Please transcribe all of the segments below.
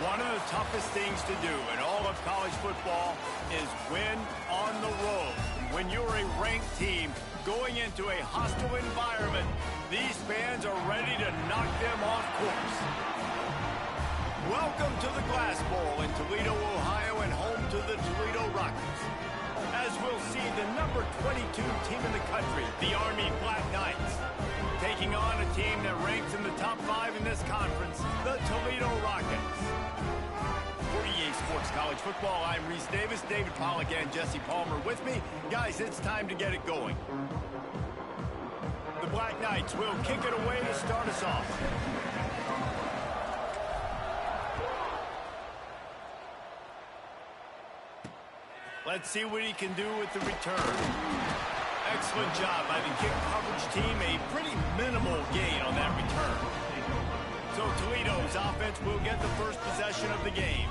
One of the toughest things to do in all of college football is win on the road. When you're a ranked team going into a hostile environment, these fans are ready to knock them off course. Welcome to the Glass Bowl in Toledo, Ohio, and home to the Toledo Rockets. As we'll see, the number 22 team in the country, the Army Black Knights, taking on a team that ranks in the top 5 in this conference, the Toledo Rockets. For EA Sports College Football, I'm Reese Davis, David Pollack, and Jesse Palmer with me. Guys, it's time to get it going. The Black Knights will kick it away to start us off. Let's see what he can do with the return. Excellent job by the kick coverage team. A pretty minimal gain on that return. So Toledo's offense will get the first possession of the game.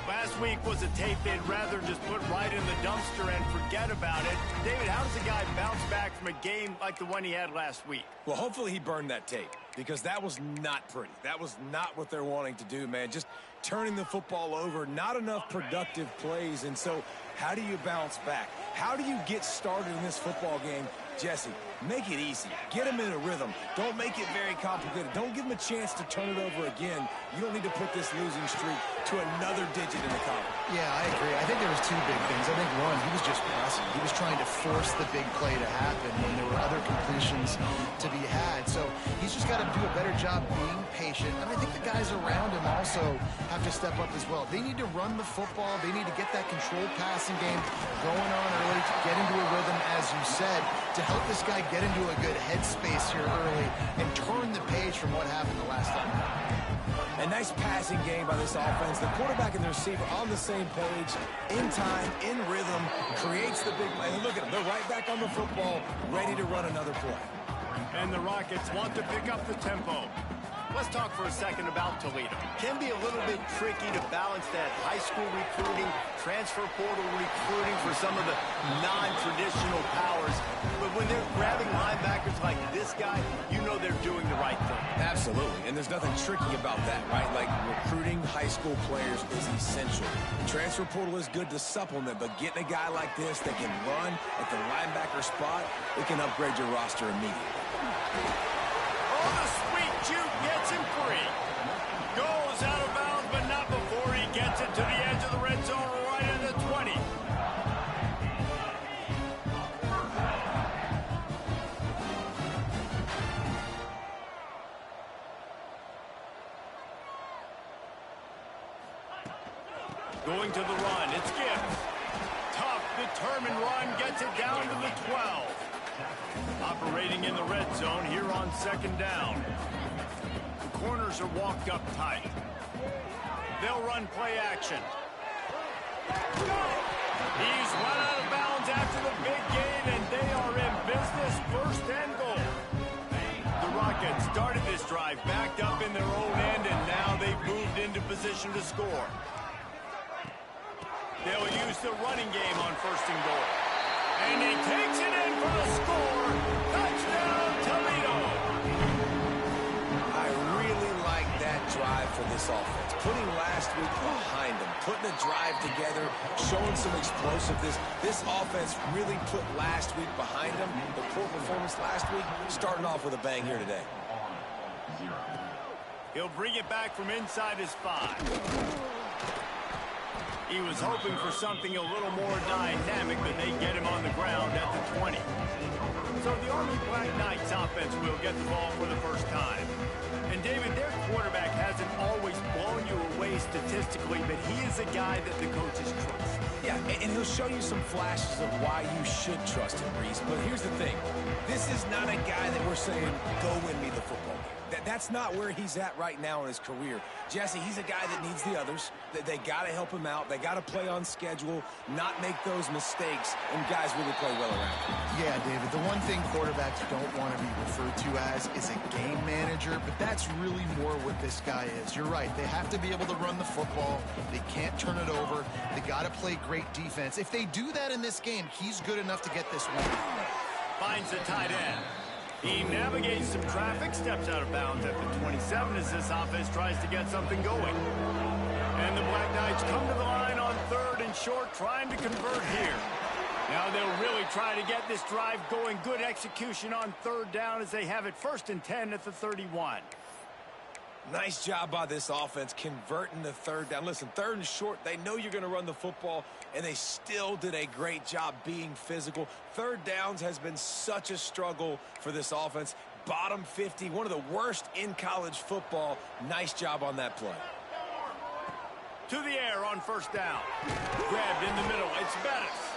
Last week was a tape they'd rather just put right in the dumpster and forget about it. David, how does a guy bounce back from a game like the one he had last week? Well, hopefully he burned that tape, because that was not pretty. That was not what they're wanting to do, man. Just turning the football over, not enough productive plays. And so how do you bounce back? How do you get started in this football game? Jesse, make it easy. Get him in a rhythm. Don't make it very complicated. Don't give him a chance to turn it over again. You don't need to put this losing streak to another digit in the column. Yeah, I agree. I think there was two big things. I think one, he was just pressing. He was trying to force the big play to happen when there were other completions to be had. So he's just got to do a better job being patient. And I think the guys around him also have to step up as well. They need to run the football. They need to get that controlled passing game going on early to get into a rhythm, as you said, to help this guy get into a good headspace here early and turn the page from what happened the last time. A nice passing game by this offense. The quarterback and the receiver on the same page, in time, in rhythm, creates the big play. And look at them. They're right back on the football, ready to run another play. And the Rockets want to pick up the tempo. Let's talk for a second about Toledo. Can be a little bit tricky to balance that high school recruiting, transfer portal recruiting for some of the non-traditional powers. But when they're grabbing linebackers like this guy, you know they're doing the right thing. Absolutely, and there's nothing tricky about that, right? Like, recruiting high school players is essential. The transfer portal is good to supplement, but getting a guy like this that can run at the linebacker spot, it can upgrade your roster immediately. Oh, the sweet juke gets him free. Goes out of bounds, but not before he gets it to the edge of the red zone, right at the 20. Going to the run, it's Gibbs. Tough, determined run, gets it down to the 12. Operating in the red zone here on second down. The corners are walked up tight. They'll run play action. He's run out of bounds after the big gain, and they are in business, first and goal. The Rockets started this drive backed up in their own end, and now they've moved into position to score. They'll use the running game on first and goal. And he takes it in for the score. Touchdown, Toledo. I really like that drive for this offense. Putting last week behind them, putting a drive together, showing some explosiveness. This offense really put last week behind them. The poor performance last week, starting off with a bang here today. He'll bring it back from inside his 5. He was hoping for something a little more dynamic, but they get him on the ground at the 20. So the Army Black Knights offense will get the ball for the first time. And David, their quarterback hasn't always blown you away statistically, but he is a guy that the coaches trust. Yeah, and he'll show you some flashes of why you should trust him, Reese. But here's the thing. This is not a guy that we're saying, go win me the football game. That's not where he's at right now in his career. Jesse, he's a guy that needs the others. They got to help him out. They got to play on schedule, not make those mistakes, and guys really play well around him. Yeah, David, the one thing quarterbacks don't want to be referred to as is a game manager, but that's really more what this guy is. You're right. They have to be able to run the football. They can't turn it over. They got to play great defense. If they do that in this game, he's good enough to get this win. Finds the tight end. He navigates some traffic, steps out of bounds at the 27 as this offense tries to get something going. And the Black Knights come to the line on 3rd and short, trying to convert here. Now they'll really try to get this drive going. Good execution on 3rd down as they have it 1st and 10 at the 31. Nice job by this offense converting the 3rd down. Listen, 3rd and short, they know you're going to run the football, and they still did a great job being physical. 3rd downs has been such a struggle for this offense. Bottom 50, one of the worst in college football. Nice job on that play. To the air on 1st down. Grabbed in the middle. It's Bettis.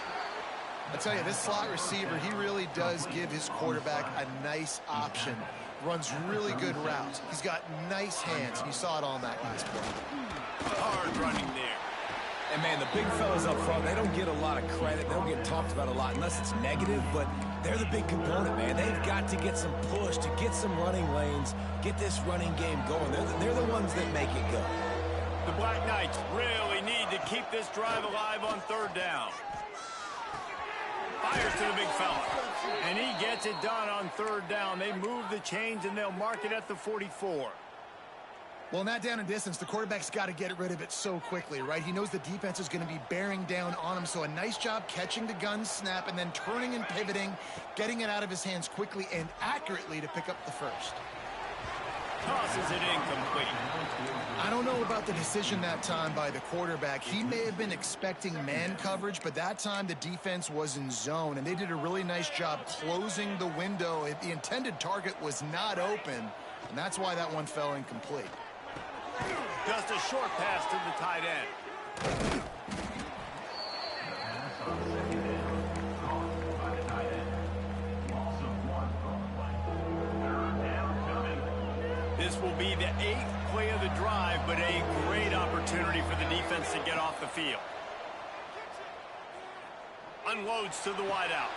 I tell you, this slot receiver, he really does give his quarterback a nice option. Runs really good routes. He's got nice hands. You saw it on that last play. Hard running there. And, man, the big fellas up front, they don't get a lot of credit. They don't get talked about a lot unless it's negative, but they're the big component, man. They've got to get some push, to get some running lanes, get this running game going. They're the ones that make it go. The Black Knights really need to keep this drive alive on 3rd down. Fires to the big fella. And he gets it done on 3rd down. They move the chains, and they'll mark it at the 44. Well, in that down and distance, the quarterback's got to get rid of it so quickly, right? He knows the defense is going to be bearing down on him, so a nice job catching the gun snap and then turning and pivoting, getting it out of his hands quickly and accurately to pick up the 1st. Tosses it incomplete. I don't know about the decision that time by the quarterback. He may have been expecting man coverage, but that time the defense was in zone, and they did a really nice job closing the window. The intended target was not open, and that's why that one fell incomplete. Just a short pass to the tight end. This will be the 8th play of the drive, but a great opportunity for the defense to get off the field. Unloads to the wideout.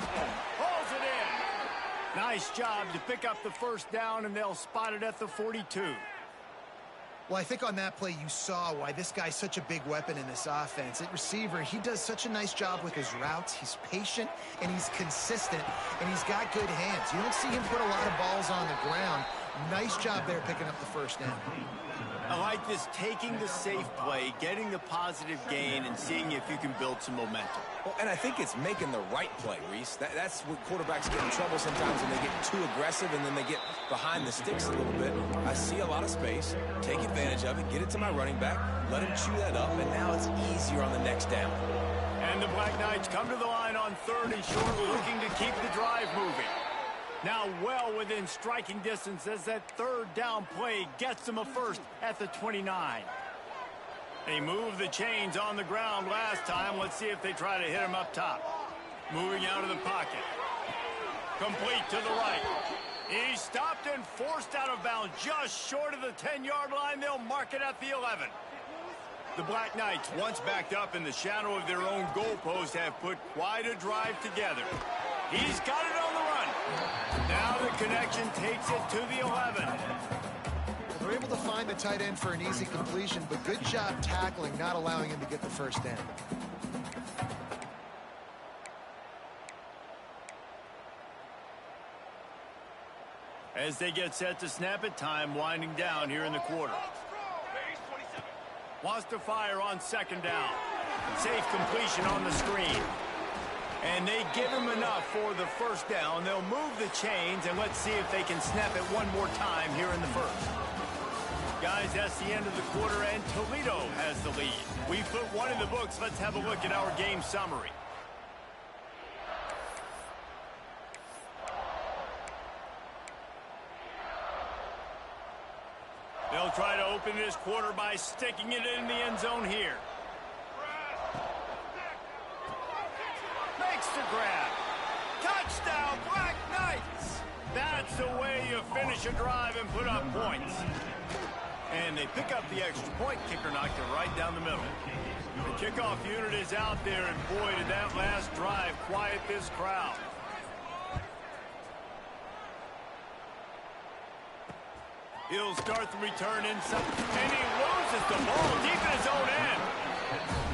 Hauls it in. Nice job to pick up the 1st down, and they'll spot it at the 42. Well, I think on that play you saw why this guy's such a big weapon in this offense. At receiver, he does such a nice job with his routes. He's patient, and he's consistent, and he's got good hands. You don't see him put a lot of balls on the ground. Nice job there picking up the 1st down. I like this, taking the safe play, getting the positive gain, and seeing if you can build some momentum. Well, and I think it's making the right play, Reese. That's what quarterbacks get in trouble sometimes when they get too aggressive and then they get behind the sticks a little bit. I see a lot of space, take advantage of it, get it to my running back, let him chew that up, and now it's easier on the next down. And the Black Knights come to the line on 3rd and short, looking to keep the drive moving. Now well within striking distance as that 3rd down play gets them a 1st at the 29. They moved the chains on the ground last time. Let's see if they try to hit him up top. Moving out of the pocket. Complete to the right. He stopped and forced out of bounds just short of the 10-yard line. They'll mark it at the 11. The Black Knights, once backed up in the shadow of their own goalpost, have put quite a drive together. He's got it on the run. Now the connection takes it to the 11. They're able to find the tight end for an easy completion, but good job tackling, not allowing him to get the 1st down. As they get set to snap it, time winding down here in the quarter. Wants to fire on 2nd down. Safe completion on the screen. And they give him enough for the 1st down. They'll move the chains, and let's see if they can snap it one more time here in the 1st. Guys, that's the end of the quarter, and Toledo has the lead. We put one in the books. Let's have a look at our game summary. They'll try to open this quarter by sticking it in the end zone here. Makes the grab. Touchdown, Black Knights! That's the way you finish a drive and put up points. And they pick up the extra point. Kicker knocked it right down the middle. The kickoff unit is out there, and boy, did that last drive quiet this crowd. He'll start the return inside, and he loses the ball deep in his own end.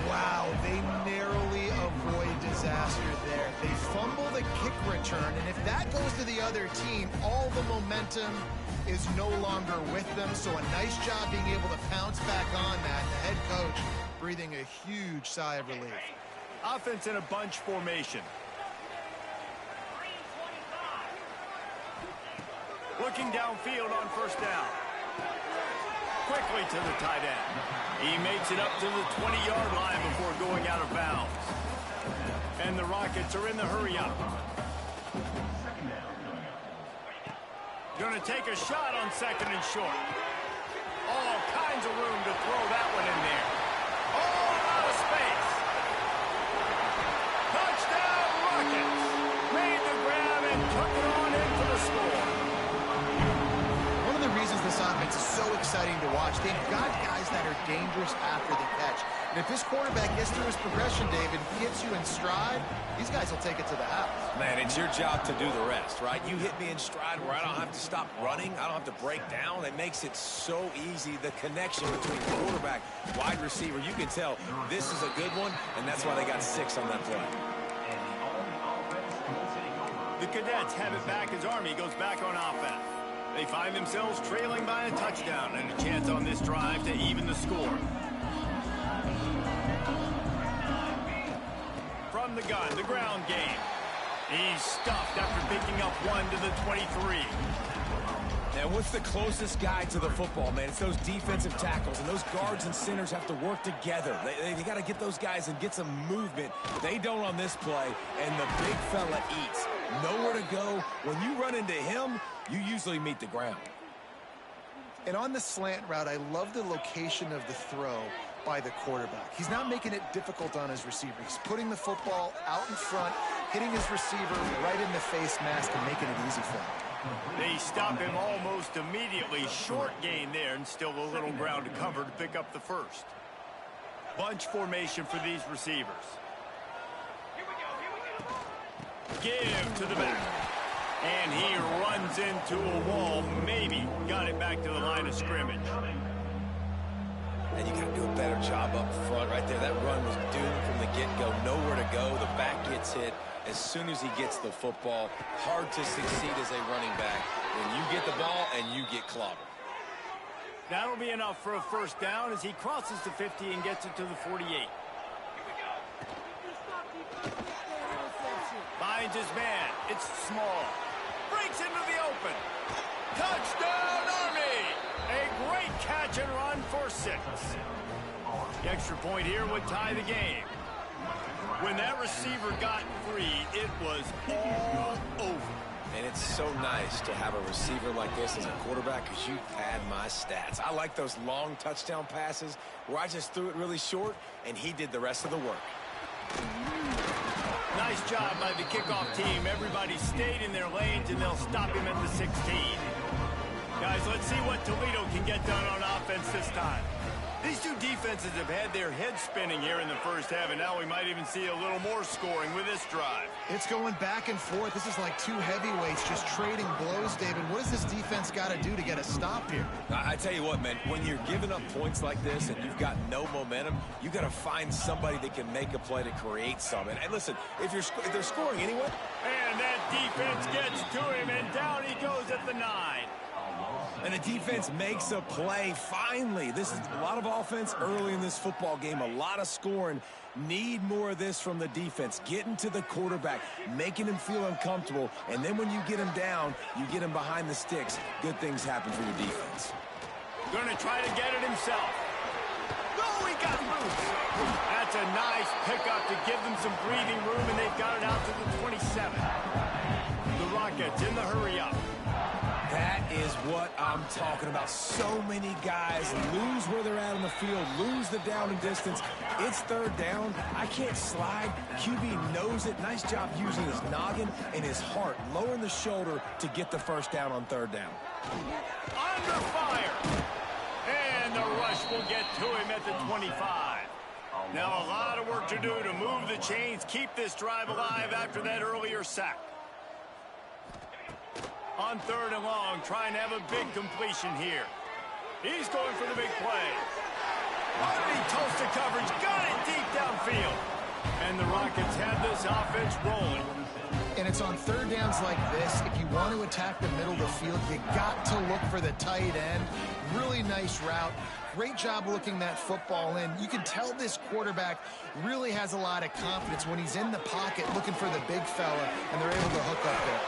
Wow, they narrowly avoid disaster there. They fumble the kick return, and if that goes to the other team, all the momentum is no longer with them. So a nice job being able to pounce back on that. The head coach breathing a huge sigh of relief. Offense in a bunch formation. Looking downfield on first down. Quickly to the tight end. He makes it up to the 20-yard line before going out of bounds. And the Rockets are in the hurry-up. Going to take a shot on second and short. All kinds of room to throw that one in there. All out of space. Touchdown, Rockets. Made the grab and took it on in for the score. One of the reasons this offense is so exciting to watch, they've got guys that are dangerous after the catch. And if this quarterback gets through his progression, David, gets you in stride, these guys will take it to the house. Man, it's your job to do the rest, right? You hit me in stride where I don't have to stop running. I don't have to break down. It makes it so easy. The connection between quarterback, wide receiver, you can tell this is a good one, and that's why they got 6 on that play. The Cadets have it back as Army goes back on offense. They find themselves trailing by a touchdown and a chance on this drive to even the score. From the gun, the ground game. He's stuffed after picking up one to the 23. Now, what's the closest guy to the football, man? It's those defensive tackles, and those guards and centers have to work together. They got to get those guys and get some movement. They don't on this play, and the big fella eats. Nowhere to go. When you run into him, you usually meet the ground. And on the slant route, I love the location of the throw by the quarterback. He's not making it difficult on his receiver. He's putting the football out in front, hitting his receiver right in the face mask and making it easy for him. They stop him almost immediately. Short gain there and still a little ground to cover to pick up the first. Bunch formation for these receivers. Give to the back. And he runs into a wall. Maybe got it back to the line of scrimmage. And you got to do a better job up front right there. That run was doomed from the get-go. Nowhere to go. The back gets hit as soon as he gets the football. Hard to succeed as a running back when you get the ball and you get clobbered. That'll be enough for a first down as he crosses the 50 and gets it to the 48. Finds his man. It's small. Breaks into the open. Touchdown, Army! A great catch and run for 6. The extra point here would tie the game. When that receiver got free, it was all over. And it's so nice to have a receiver like this as a quarterback because you pad my stats. I like those long touchdown passes where I just threw it really short and he did the rest of the work. Nice job by the kickoff team. Everybody stayed in their lanes and they'll stop him at the 16. Guys, let's see what Toledo can get done on offense this time. These two defenses have had their heads spinning here in the first half, and now we might even see a little more scoring with this drive. It's going back and forth. This is like two heavyweights just trading blows, David. What does this defense got to do to get a stop here? I tell you what, man, when you're giving up points like this and you've got no momentum, you got to find somebody that can make a play to create some. And listen, if they're scoring anyway. And that defense gets to him, and down he goes at the 9. And the defense makes a play, finally. This is a lot of offense early in this football game, a lot of scoring. Need more of this from the defense. Getting to the quarterback, making him feel uncomfortable, and then when you get him down, you get him behind the sticks. Good things happen for your defense. Going to try to get it himself. Oh, he got loose. That's a nice pickup to give them some breathing room, and they've got it out to the 27. The Rockets in the hurry-up. That is what I'm talking about. So many guys lose where they're at on the field, lose the down and distance. It's third down. I can't slide. QB knows it. Nice job using his noggin and his heart, lowering the shoulder to get the first down on third down. Under fire. And the rush will get to him at the 25. Now a lot of work to do to move the chains, keep this drive alive after that earlier sack. On third and long, trying to have a big completion here. He's going for the big play. Underneath toasted coverage, got it deep downfield. And the Rockets have this offense rolling. And it's on third downs like this. If you want to attack the middle of the field, you got to look for the tight end. Really nice route. Great job looking that football in. You can tell this quarterback really has a lot of confidence when he's in the pocket looking for the big fella, and they're able to hook up there.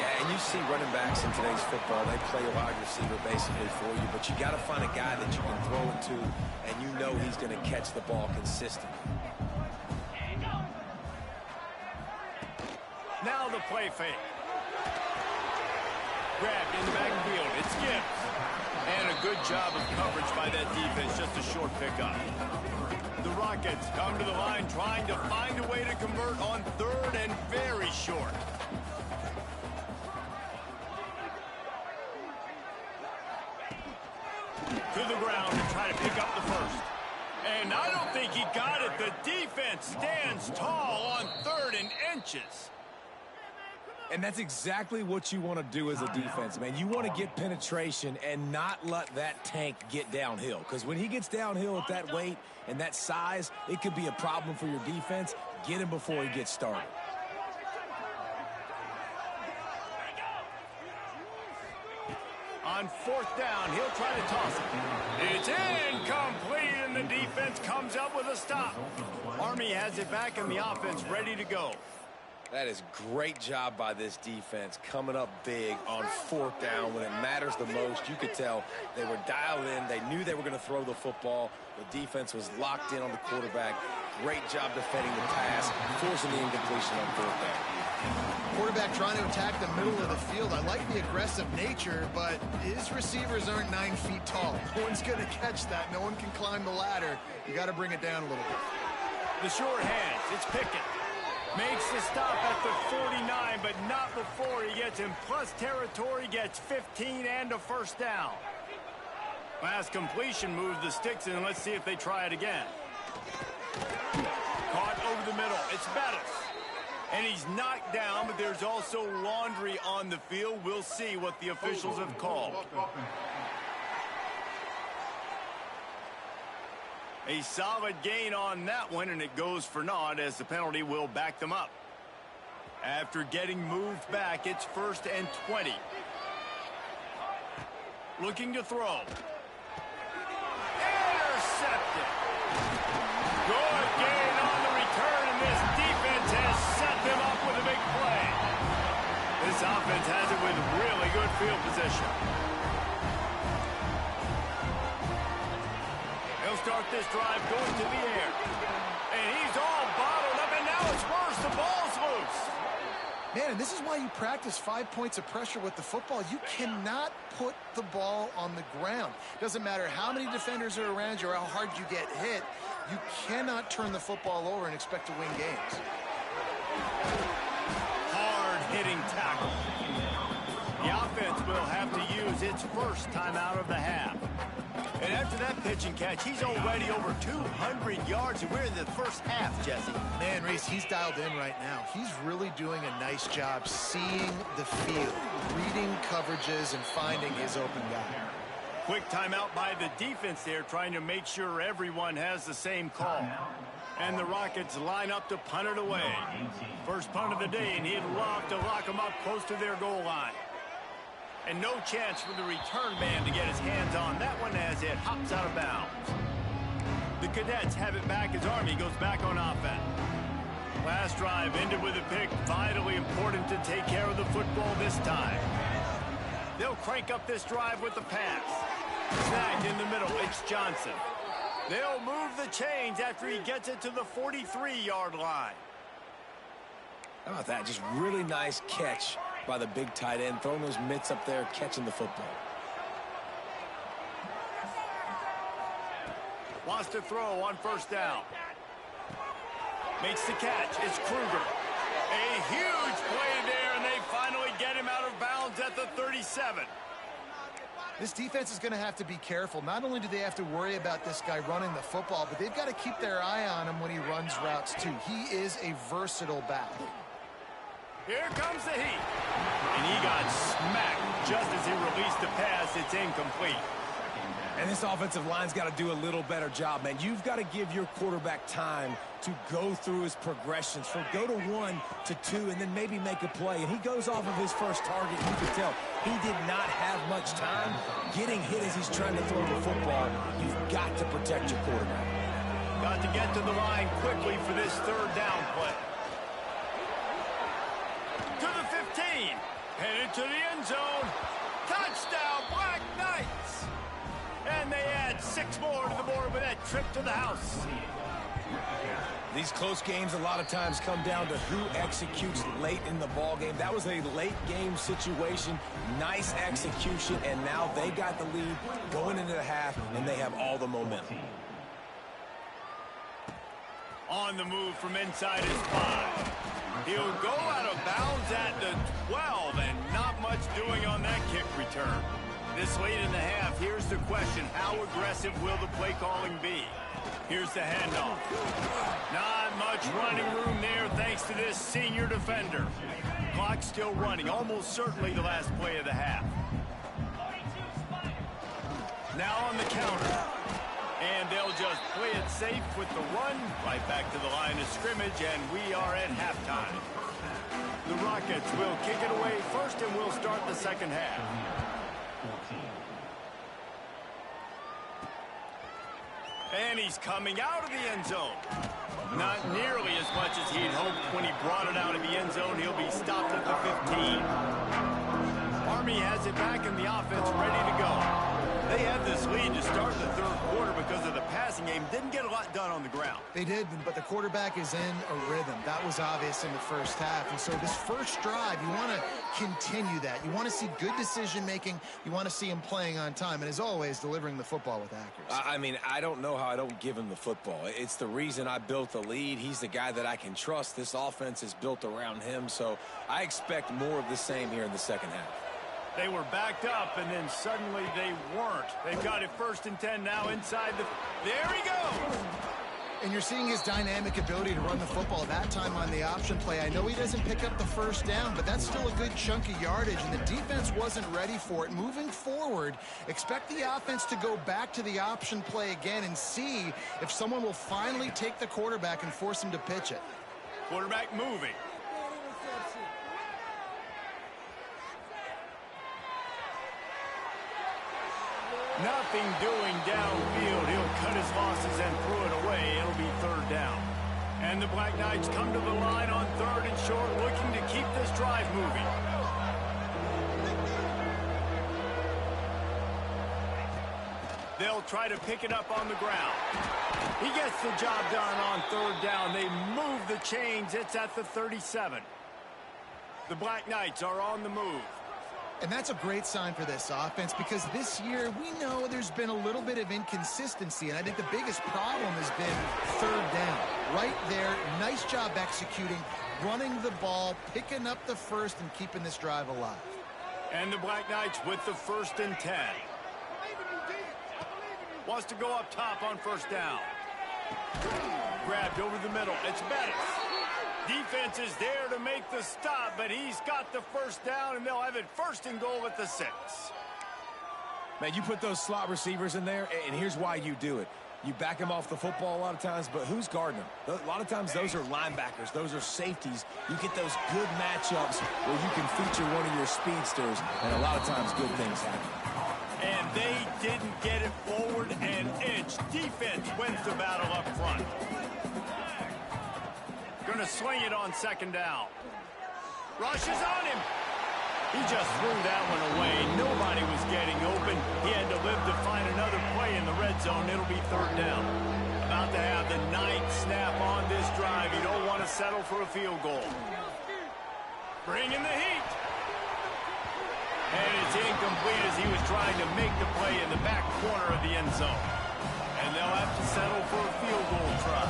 Yeah, and you see running backs in today's football, they play a wide receiver basically for you, but you got to find a guy that you can throw it to, and you know he's going to catch the ball consistently. Now the play fake. Grabbed in the backfield. It's Gibbs. And a good job of coverage by that defense. Just a short pickup. The Rockets come to the line trying to find a way to convert on third and very short. To the ground to try to pick up the first. And I don't think he got it. The defense stands tall on third and inches. And that's exactly what you want to do as a defense, man. You want to get penetration and not let that tank get downhill. Because when he gets downhill at that weight and that size, it could be a problem for your defense. Get him before he gets started. On fourth down, he'll try to toss it. It's incomplete, and the defense comes up with a stop. Army has it back in the offense, ready to go. That is great job by this defense, coming up big on fourth down when it matters the most. You could tell they were dialed in. They knew they were going to throw the football. The defense was locked in on the quarterback. Great job defending the pass, forcing the incompletion on fourth down. Quarterback trying to attack the middle of the field. I like the aggressive nature, but his receivers aren't 9 feet tall. No one's going to catch that. No one can climb the ladder. You got to bring it down a little bit. The short hands. It's Pickett. Makes the stop at the 49, but not before he gets in plus territory, gets 15 and a first down. Last completion moves the sticks in, and let's see if they try it again. Caught over the middle. It's Bettis. And he's knocked down, but there's also laundry on the field. We'll see what the officials have called. A solid gain on that one, and it goes for naught as the penalty will back them up. After getting moved back, it's 1st and 20. Looking to throw. Intercepted. Good gain on the return, and this defense has set them up with a big play. This offense has it with really good field position. He'll start this drive going to the air. And he's all bottled up, and now it's worse. The ball's loose. Man, and this is why you practice 5 points of pressure with the football. You cannot put the ball on the ground. Doesn't matter how many defenders are around you or how hard you get hit. You cannot turn the football over and expect to win games. Hard-hitting tackle. The offense will have to use its first timeout of the half. And after that pitch and catch, he's already over 200 yards, and we're in the first half, Jesse. Man, Reese, he's dialed in right now. He's really doing a nice job seeing the field, reading coverages, and finding his open guy. Quick timeout by the defense there, trying to make sure everyone has the same call. And the Rockets line up to punt it away. First punt of the day, and he'd love to lock them up close to their goal line. And no chance for the return man to get his hands on that one as it hops out of bounds. The Cadets have it back as Army goes back on offense. Last drive ended with a pick. Vitally important to take care of the football this time. They'll crank up this drive with the pass. Snagged in the middle. It's Johnson. They'll move the chains after he gets it to the 43-yard line. How about that? Just really nice catch by the big tight end, throwing those mitts up there, catching the football. Wants to throw on first down. Makes the catch. It's Kruger. A huge play there, and they finally get him out of bounds at the 37. This defense is going to have to be careful. Not only do they have to worry about this guy running the football, but they've got to keep their eye on him when he runs routes, too. He is a versatile back. Here comes the heat. And he got smacked just as he released the pass. It's incomplete. And this offensive line's got to do a little better job, man. You've got to give your quarterback time to go through his progressions, from go to 1 to 2, and then maybe make a play. And he goes off of his first target. You can tell he did not have much time getting hit as he's trying to throw the football. You've got to protect your quarterback. Got to get to the line quickly for this third down play. To the 15. Headed to the end zone. Touchdown, Black Knights. And they add 6 more to the board with that trip to the house. These close games a lot of times come down to who executes late in the ball game. That was a late game situation. Nice execution, and now they got the lead going into the half, and they have all the momentum. On the move from inside his 5. He'll go out of bounds at the 12, and not much doing on that kick return. This late in the half, here's the question. How aggressive will the play calling be? Here's the handoff. Not much running room there thanks to this senior defender. Clock still running, almost certainly the last play of the half. Now on the counter. And they'll just play it safe with the run right back to the line of scrimmage, and we are at halftime. The Rockets will kick it away first, and we'll start the second half. And he's coming out of the end zone. Not nearly as much as he'd hoped when he brought it out of the end zone. He'll be stopped at the 15. Army has it back in the offense, ready to go. They had this lead to start the third quarter because of the passing game. Didn't get a lot done on the ground. They did, but the quarterback is in a rhythm. That was obvious in the first half. And so this first drive, you want to continue that. You want to see good decision-making. You want to see him playing on time. And as always, delivering the football with accuracy. I mean, I don't know how I don't give him the football. It's the reason I built the lead. He's the guy that I can trust. This offense is built around him. So I expect more of the same here in the second half. They were backed up, and then suddenly they weren't. They've got it 1st and 10 now inside the... There he goes! And you're seeing his dynamic ability to run the football, that time on the option play. I know he doesn't pick up the first down, but that's still a good chunk of yardage, and the defense wasn't ready for it. Moving forward, expect the offense to go back to the option play again and see if someone will finally take the quarterback and force him to pitch it. Quarterback moving. Nothing doing downfield. He'll cut his losses and throw it away. It'll be 3rd down. And the Black Knights come to the line on 3rd and short, looking to keep this drive moving. They'll try to pick it up on the ground. He gets the job done on 3rd down. They move the chains. It's at the 37. The Black Knights are on the move. And that's a great sign for this offense, because this year we know there's been a little bit of inconsistency, and I think the biggest problem has been 3rd down. Right there, nice job executing, running the ball, picking up the first, and keeping this drive alive. And the Black Knights with the 1st and 10. Wants to go up top on 1st down. Grabbed over the middle. It's Bettis. Defense is there to make the stop, but he's got the 1st down, and they'll have it 1st and goal at the 6. Man, you put those slot receivers in there, and here's why you do it. You back them off the football a lot of times, but who's guarding them? A lot of times those are linebackers. Those are safeties. You get those good matchups where you can feature one of your speedsters, and a lot of times good things happen. And they didn't get it forward an inch. Defense wins the battle up front. Going to swing it on 2nd down. Rushes on him. He just threw that one away. Nobody was getting open. He had to live to find another play in the red zone. It'll be 3rd down. About to have the 9th snap on this drive. You don't want to settle for a field goal. Bringing the heat. And it's incomplete as he was trying to make the play in the back corner of the end zone. And they'll have to settle for a field goal try.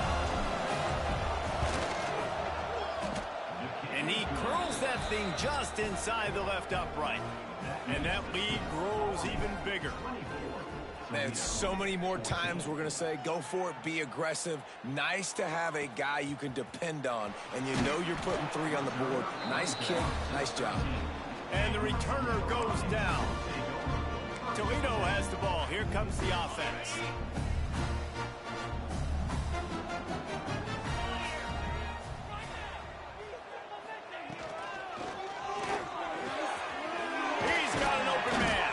And he curls that thing just inside the left upright. And that lead grows even bigger. Man, so many more times we're going to say, go for it, be aggressive. Nice to have a guy you can depend on, and you know you're putting 3 on the board. Nice kick, nice job. And the returner goes down. Toledo has the ball. Here comes the offense. He's got an open man.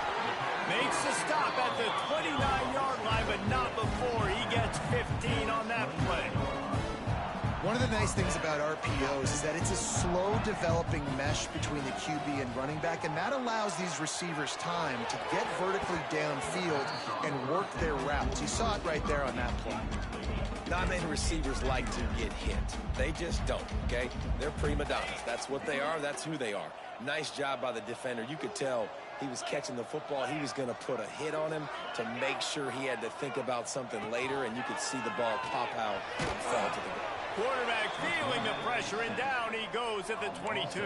Makes the stop at the 29-yard line, but not before he gets 15 on that play. One of the nice things about RPOs is that it's a slow developing mesh between the QB and running back, and that allows these receivers time to get vertically downfield and work their routes. You saw it right there on that play. Not many receivers like to get hit. They just don't, okay? They're prima donnas. That's what they are. That's who they are. Nice job by the defender. You could tell he was catching the football. He was going to put a hit on him to make sure he had to think about something later, and you could see the ball pop out and fall to the ground. Quarterback feeling the pressure, and down he goes at the 22.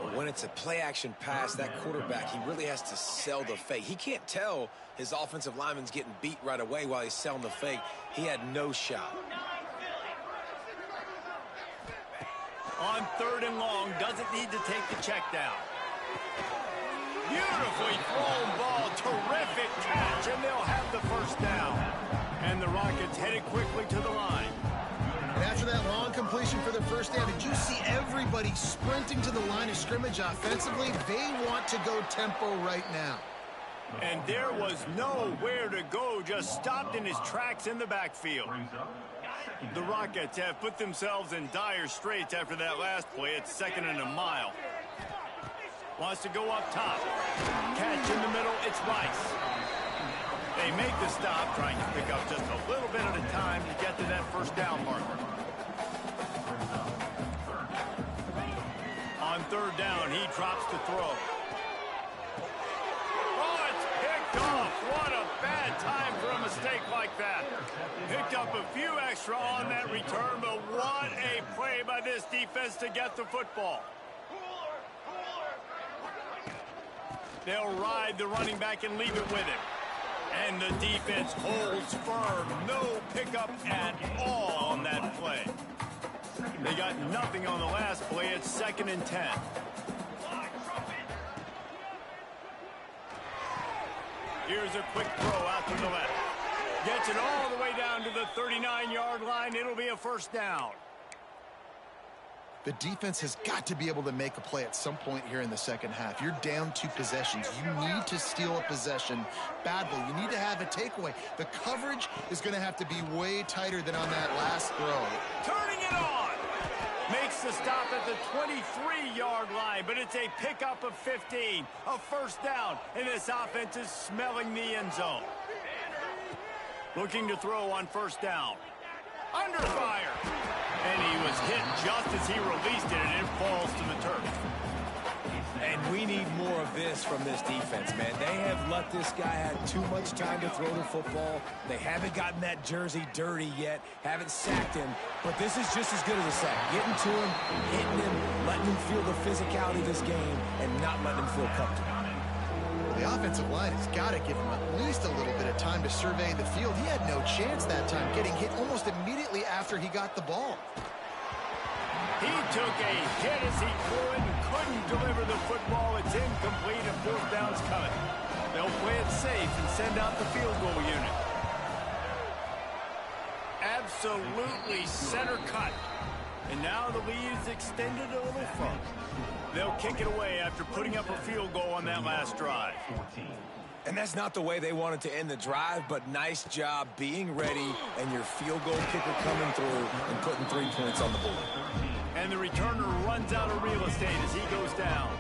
But when it's a play-action pass, that quarterback, he really has to sell the fake. He can't tell his offensive lineman's getting beat right away while he's selling the fake. He had no shot. On 3rd and long, doesn't need to take the check down. Beautifully thrown ball, terrific catch, and they'll have the first down. And the Rockets headed quickly to the line. And after that long completion for the first down, did you see everybody sprinting to the line of scrimmage offensively? They want to go tempo right now. And there was nowhere to go, just stopped in his tracks in the backfield. The Rockets have put themselves in dire straits after that last play. It's 2nd and a mile. Wants to go up top. Catch in the middle, it's Rice. They make the stop, trying to pick up just a little bit at a time to get to that first down marker. On 3rd down, he drops to throw. Oh, it's picked off. What a bad time for a mistake like that. Picked up a few extra on that return, but what a play by this defense to get the football. They'll ride the running back and leave it with him. And the defense holds firm. No pickup at all on that play. They got nothing on the last play. It's 2nd and 10. Here's a quick throw out to the left. Gets it all the way down to the 39-yard line. It'll be a first down. The defense has got to be able to make a play at some point here in the second half. You're down 2 possessions. You need to steal a possession badly. You need to have a takeaway. The coverage is going to have to be way tighter than on that last throw. Turning it on. Makes the stop at the 23-yard line, but it's a pickup of 15. A first down, and this offense is smelling the end zone. Looking to throw on first down. Under fire. And he was hit just as he released it, and it falls to the turf. And we need more of this from this defense, man. They have let this guy have too much time to throw the football. They haven't gotten that jersey dirty yet, haven't sacked him. But this is just as good as a sack. Getting to him, hitting him, letting him feel the physicality of this game, and not letting him feel comfortable. The offensive line has got to give him at least a little bit of time to survey the field. He had no chance that time, getting hit almost immediately after he got the ball. He took a hit as he threw it and couldn't deliver the football. It's incomplete and 4th down's coming. They'll play it safe and send out the field goal unit. Absolutely center cut. And now the lead is extended a little further. They'll kick it away after putting up a field goal on that last drive. And that's not the way they wanted to end the drive, but nice job being ready and your field goal kicker coming through and putting 3 points on the board. And the returner runs out of real estate as he goes down.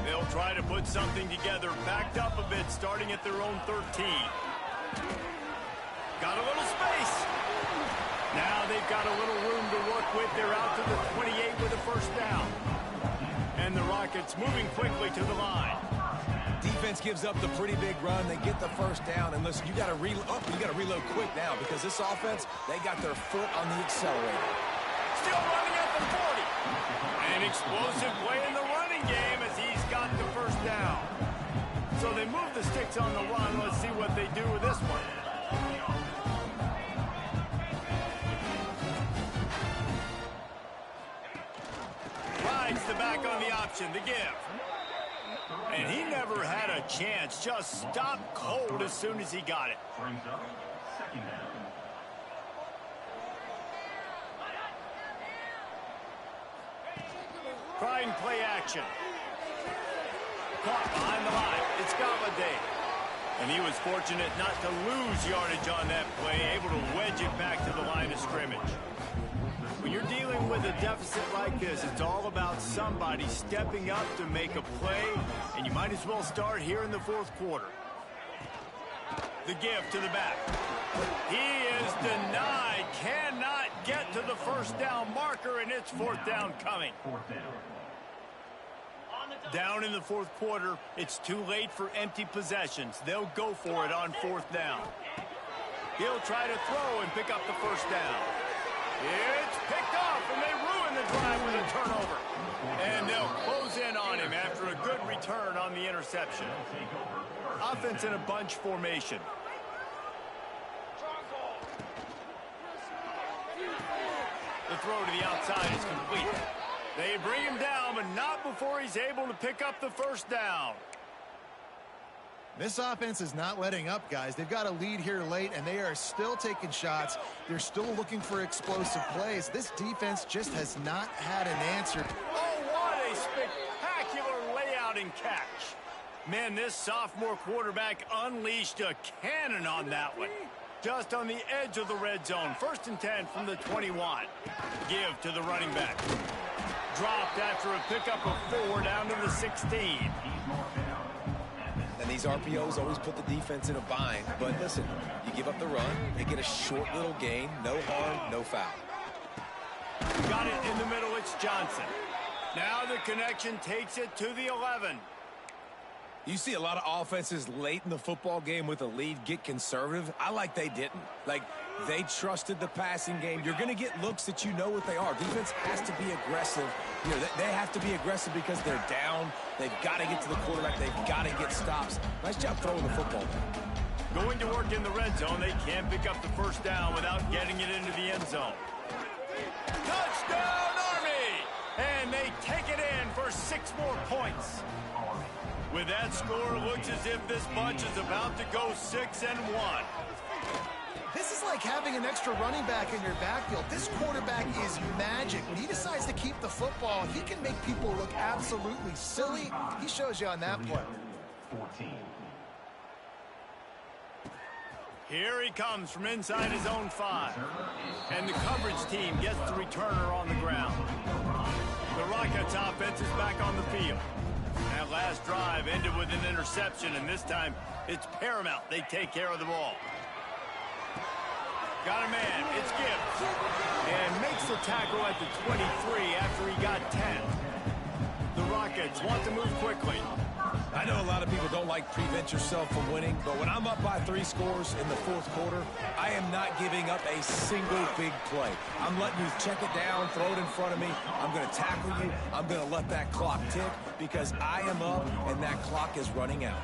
They'll try to put something together, backed up a bit, starting at their own 13. Got a little space. Now they've got a little room to work with. They're out to the 28 with a first down. And the Rockets moving quickly to the line. Defense gives up the pretty big run. They get the first down. And listen, you got to reload quick now because this offense, they got their foot on the accelerator. Still running at the 40. An explosive play in the running game as he's got the first down. So they move the sticks on the run. Let's see what they do with this one. Rides the back on the option to give. And he never had a chance. Just stopped cold as soon as he got it. Brings up second down. Trying play action. Caught behind the line. It's Galladay. And he was fortunate not to lose yardage on that play, able to wedge it back to the line of scrimmage. When you're dealing with a deficit like this, it's all about somebody stepping up to make a play, and you might as well start here in the fourth quarter. The give to the back. He is denied. Cannot get to the first down marker, and it's fourth down coming. Fourth down. Down in the fourth quarter, it's too late for empty possessions. They'll go for it on fourth down. He'll try to throw and pick up the first down. It's picked off, and they ruin the drive with a turnover. And they'll close in on him after a good return on the interception. Offense in a bunch formation. The throw to the outside is complete. They bring him down, but not before he's able to pick up the first down. This offense is not letting up, guys. They've got a lead here late, and they are still taking shots. They're still looking for explosive plays. This defense just has not had an answer. Oh, what a spectacular layout and catch. Man, this sophomore quarterback unleashed a cannon on that one. Just on the edge of the red zone. First and 10 from the 21. Give to the running back. Dropped after a pickup of 4 down to the 16. And these RPOs always put the defense in a bind. But listen, you give up the run, they get a short little gain, no harm, no foul. Got it in the middle, it's Johnson. Now the connection takes it to the 11. You see a lot of offenses late in the football game with a lead get conservative. I like they didn't. Like, they trusted the passing game. You're going to get looks that you know what they are. Defense has to be aggressive. You know, they have to be aggressive because they're down. They've got to get to the quarterback. They've got to get stops. Nice job throwing the football. Going to work in the red zone. They can't pick up the first down without getting it into the end zone. Touchdown, Army! And they take it in for 6 more points. With that score, it looks as if this bunch is about to go 6-1. This is like having an extra running back in your backfield. This quarterback is magic. When he decides to keep the football, he can make people look absolutely silly. He shows you on that play. 14. Here he comes from inside his own 5. And the coverage team gets the returner on the ground. The Rockets offense is back on the field. That last drive ended with an interception, and this time it's paramount. They take care of the ball. Got a man. It's Gibbs. And makes the tackle at the 23 after he got 10. The Rockets want to move quickly. I know a lot of people don't like prevent yourself from winning, but when I'm up by 3 scores in the fourth quarter, I am not giving up a single big play. I'm letting you check it down, throw it in front of me. I'm going to tackle you. I'm going to let that clock tick because I am up and that clock is running out.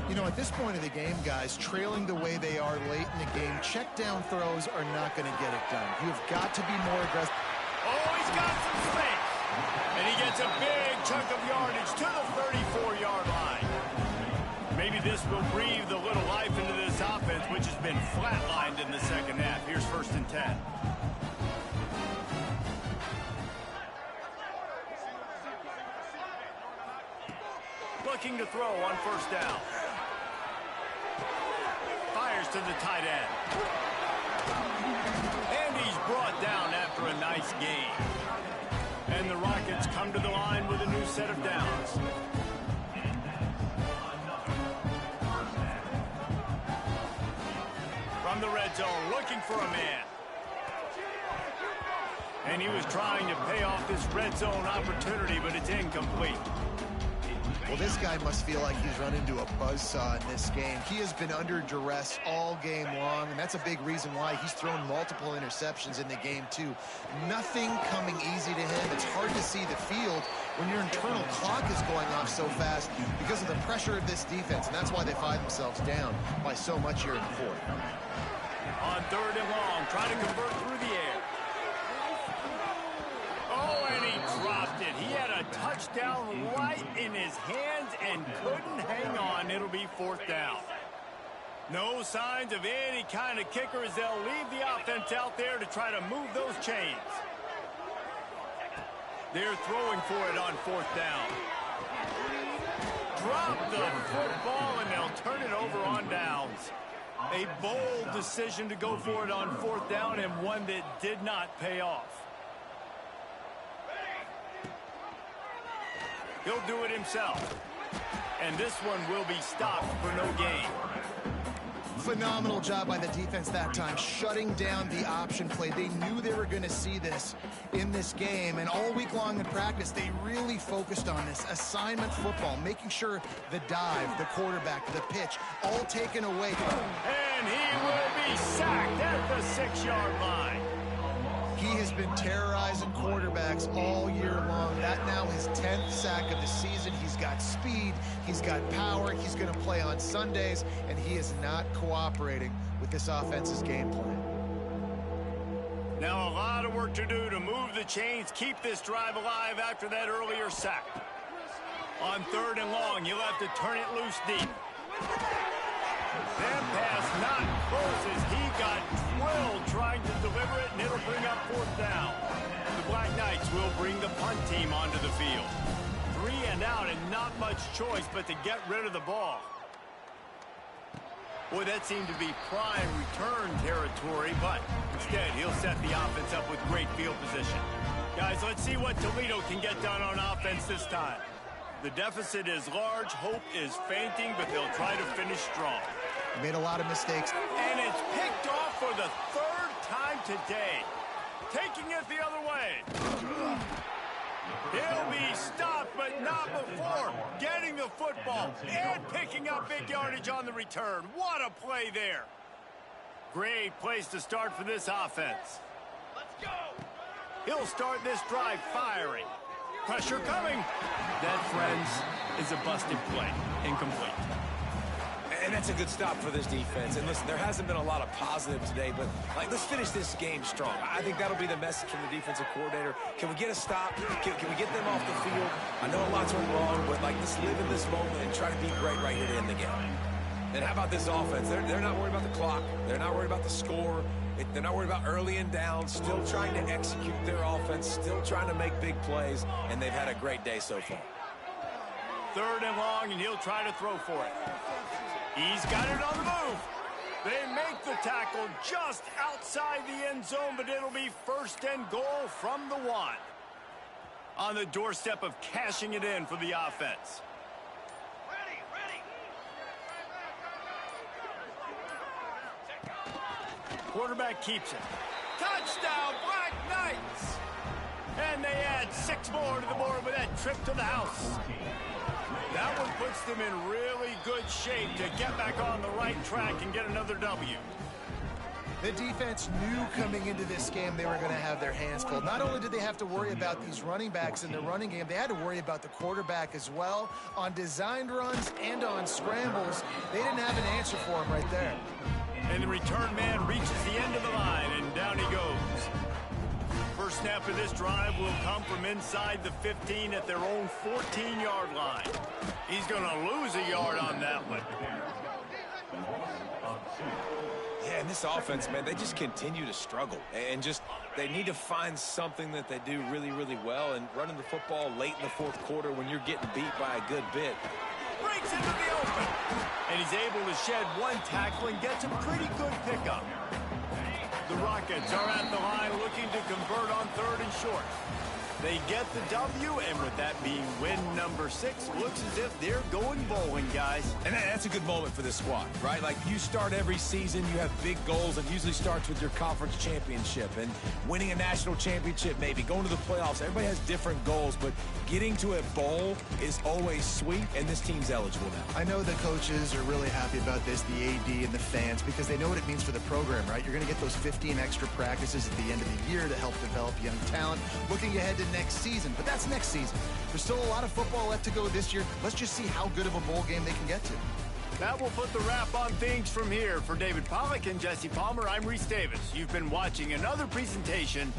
You know, at this point of the game, guys, trailing the way they are late in the game, check down throws are not going to get it done. You've got to be more aggressive. Oh, he's got some space. And he gets a big chunk of yardage to the 34-yard line. Maybe this will breathe a little life into this offense, which has been flatlined in the second half. Here's first and 10. Looking to throw on first down. Fires to the tight end. And he's brought down after a nice gain. And the Rockets come to the line with a new set of downs. From the red zone, looking for a man. And he was trying to pay off this red zone opportunity, but it's incomplete. Well, this guy must feel like he's run into a buzzsaw in this game. He has been under duress all game long, and that's a big reason why he's thrown multiple interceptions in the game, too. Nothing coming easy to him. It's hard to see the field when your internal clock is going off so fast because of the pressure of this defense, and that's why they find themselves down by so much here in the fourth. On third and long, trying to convert through the air. Oh, and he dropped it. He had a touchdown right in his hands, and couldn't hang on. It'll be 4th down. No signs of any kind of kicker as they'll leave the offense out there to try to move those chains. They're throwing for it on 4th down. Drop the football, and they'll turn it over on downs. A bold decision to go for it on 4th down, and one that did not pay off. He'll do it himself. And this one will be stopped for no gain. Phenomenal job by the defense that time, shutting down the option play. They knew they were going to see this in this game, and all week long in practice, they really focused on this assignment football, making sure the dive, the quarterback, the pitch, all taken away. And he will be sacked at the 6-yard line. He has been terrorizing quarterbacks all year long. That now his 10th sack of the season. He's got speed, he's got power, he's going to play on Sundays, and he is not cooperating with this offense's game plan. Now a lot of work to do to move the chains, keep this drive alive after that earlier sack. On 3rd and long, you'll have to turn it loose deep. That pass not close as he got drilled trying to deliver it, and it'll bring up 4th down. The Black Knights will bring the punt team onto the field. 3 and out, and not much choice but to get rid of the ball. Boy, that seemed to be prime return territory, but instead he'll set the offense up with great field position. Guys, let's see what Toledo can get done on offense this time. The deficit is large, hope is fainting, but they'll try to finish strong. He made a lot of mistakes. And it's picked off for the 3rd time today. Taking it the other way. He'll be stopped, but not before getting the football and picking up big yardage on the return. What a play there. Great place to start for this offense. Let's go. He'll start this drive firing. Pressure coming. That, friends, is a busted play. Incomplete. And that's a good stop for this defense. And listen, there hasn't been a lot of positive today, but let's finish this game strong. I think that'll be the message from the defensive coordinator. Can we get a stop? Can we get them off the field? I know a lot's went wrong, but let's live in this moment and try to be great right here to end the game. And how about this offense? They're not worried about the clock. They're not worried about the score. They're not worried about early and down. Still trying to execute their offense. Still trying to make big plays. And they've had a great day so far. 3rd and long, and he'll try to throw for it. He's got it on the move. They make the tackle just outside the end zone, but it'll be 1st and goal from the 1. On the doorstep of cashing it in for the offense. Quarterback keeps it. Touchdown, Black Knights! And they add 6 more to the board with that trip to the house. That one puts them in really good shape to get back on the right track and get another W. The defense knew coming into this game they were going to have their hands full. Not only did they have to worry about these running backs in the running game, they had to worry about the quarterback as well. On designed runs and on scrambles, they didn't have an answer for him right there. And the return man reaches the end of the line, and down he goes. First snap of this drive will come from inside the 15 at their own 14-yard line. He's going to lose a yard on that one. Yeah, and this offense, man, they just continue to struggle. And they need to find something that they do really, really well. And running the football late in the 4th quarter when you're getting beat by a good bit. Breaks into the open. And he's able to shed 1 tackle and gets a pretty good pickup. The Rockets are at the line looking to convert on 3rd and short. They get the W, and with that being win number 6, looks as if they're going bowling, guys. And that's a good moment for this squad, right? Like, you start every season, you have big goals. It usually starts with your conference championship and winning a national championship, maybe going to the playoffs. Everybody has different goals, but getting to a bowl is always sweet, and this team's eligible now. I know the coaches are really happy about this, the AD and the fans, because they know what it means for the program, right? You're going to get those 15 extra practices at the end of the year to help develop young talent. Looking ahead to next season, but that's next season. There's still a lot of football left to go this year. Let's just see how good of a bowl game they can get to. That will put the wrap on things from here. For David Pollack and Jesse Palmer, I'm Reese Davis. You've been watching another presentation